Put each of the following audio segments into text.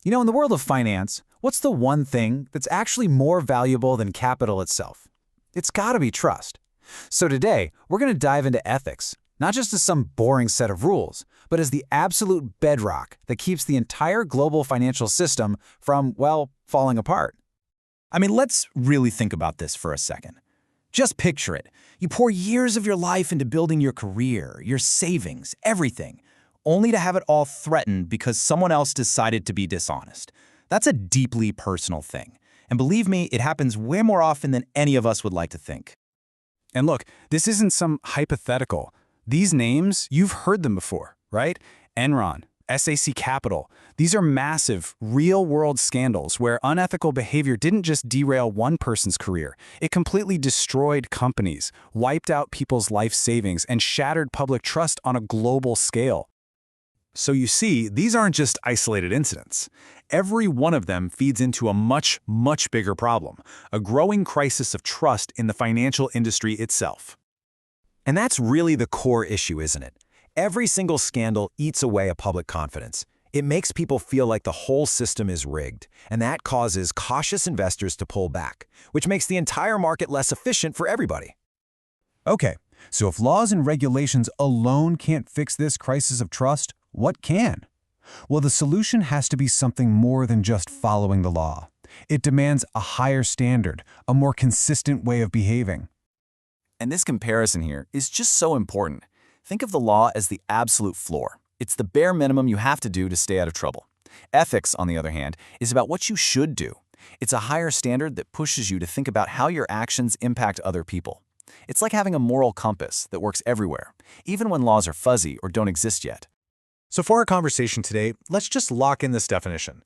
In the world of finance, what's the one thing that's actually more valuable than capital itself? It's gotta be trust. So today, we're gonna dive into ethics, not just as some boring set of rules, but as the absolute bedrock that keeps the entire global financial system from, well, falling apart. Let's really think about this for a second. Just picture it. You pour years of your life into building your career, your savings, everything, only to have it all threatened because someone else decided to be dishonest. That's a deeply personal thing. And believe me, it happens way more often than any of us would like to think. And look, this isn't some hypothetical. These names, you've heard them before, right? Enron, SAC Capital. These are massive, real-world scandals where unethical behavior didn't just derail one person's career. It completely destroyed companies, wiped out people's life savings, and shattered public trust on a global scale. So you see, these aren't just isolated incidents. Every one of them feeds into a much, much bigger problem, a growing crisis of trust in the financial industry itself. And that's really the core issue, isn't it? Every single scandal eats away at public confidence. It makes people feel like the whole system is rigged, and that causes cautious investors to pull back, which makes the entire market less efficient for everybody. Okay, so if laws and regulations alone can't fix this crisis of trust, what can? Well, the solution has to be something more than just following the law. It demands a higher standard, a more consistent way of behaving. And this comparison here is just so important. Think of the law as the absolute floor. It's the bare minimum you have to do to stay out of trouble. Ethics, on the other hand, is about what you should do. It's a higher standard that pushes you to think about how your actions impact other people. It's like having a moral compass that works everywhere, even when laws are fuzzy or don't exist yet. So for our conversation today, let's just lock in this definition.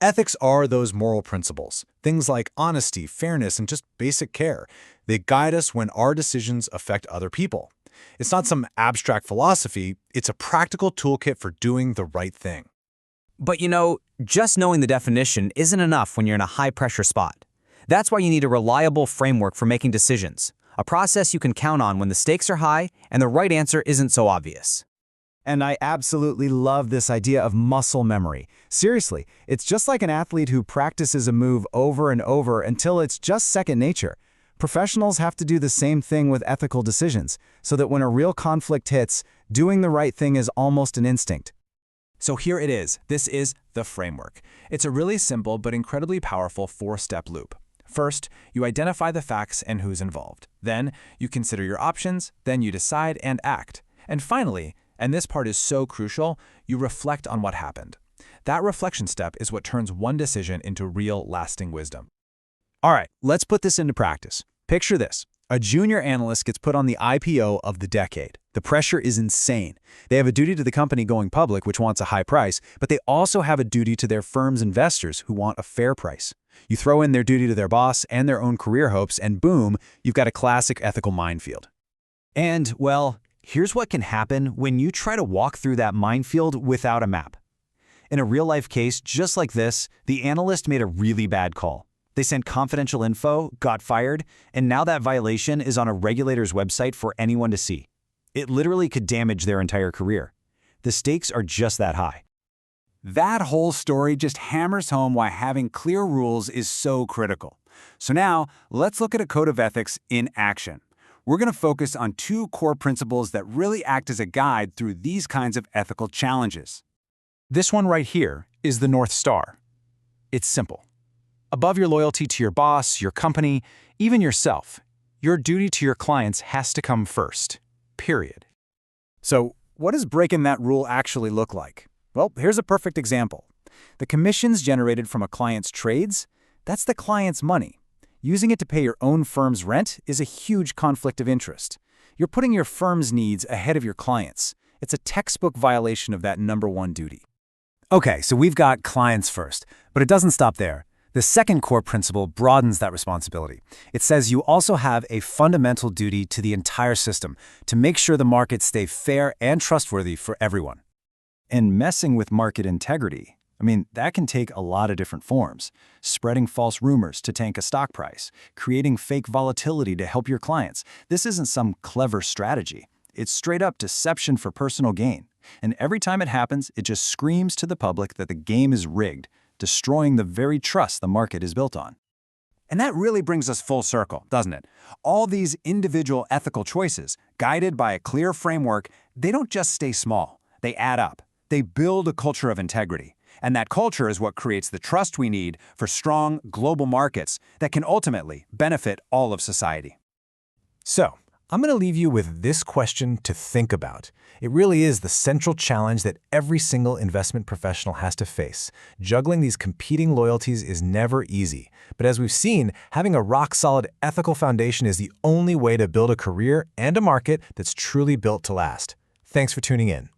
Ethics are those moral principles, things like honesty, fairness, and just basic care. They guide us when our decisions affect other people. It's not some abstract philosophy, it's a practical toolkit for doing the right thing. But just knowing the definition isn't enough when you're in a high-pressure spot. That's why you need a reliable framework for making decisions, a process you can count on when the stakes are high and the right answer isn't so obvious. And I absolutely love this idea of muscle memory. Seriously, it's just like an athlete who practices a move over and over until it's just second nature. Professionals have to do the same thing with ethical decisions, so that when a real conflict hits, doing the right thing is almost an instinct. So here it is. This is the framework. It's a really simple but incredibly powerful four-step loop. First, you identify the facts and who's involved. Then, you consider your options. Then you decide and act. And finally, and this part is so crucial, you reflect on what happened. That reflection step is what turns one decision into real, lasting wisdom. All right, let's put this into practice. Picture this. A junior analyst gets put on the IPO of the decade. The pressure is insane. They have a duty to the company going public, which wants a high price, but they also have a duty to their firm's investors who want a fair price. You throw in their duty to their boss and their own career hopes, and boom, you've got a classic ethical minefield. And, well, here's what can happen when you try to walk through that minefield without a map. In a real-life case just like this, the analyst made a really bad call. They sent confidential info, got fired, and now that violation is on a regulator's website for anyone to see. It literally could damage their entire career. The stakes are just that high. That whole story just hammers home why having clear rules is so critical. So now, let's look at a code of ethics in action. We're going to focus on two core principles that really act as a guide through these kinds of ethical challenges. This one right here is the North Star. It's simple. Above your loyalty to your boss, your company, even yourself, your duty to your clients has to come first. Period. So, what does breaking that rule actually look like? Well, here's a perfect example. The commissions generated from a client's trades, that's the client's money. Using it to pay your own firm's rent is a huge conflict of interest. You're putting your firm's needs ahead of your clients'. It's a textbook violation of that number one duty. Okay, so we've got clients first, but it doesn't stop there. The second core principle broadens that responsibility. It says you also have a fundamental duty to the entire system to make sure the markets stay fair and trustworthy for everyone. And messing with market integrity, that can take a lot of different forms. Spreading false rumors to tank a stock price, creating fake volatility to help your clients. This isn't some clever strategy. It's straight up deception for personal gain. And every time it happens, it just screams to the public that the game is rigged. destroying the very trust the market is built on. And that really brings us full circle, doesn't it? All these individual ethical choices, guided by a clear framework, they don't just stay small. They add up. They build a culture of integrity. And that culture is what creates the trust we need for strong global markets that can ultimately benefit all of society. So, I'm going to leave you with this question to think about. It really is the central challenge that every single investment professional has to face. Juggling these competing loyalties is never easy. But as we've seen, having a rock-solid ethical foundation is the only way to build a career and a market that's truly built to last. Thanks for tuning in.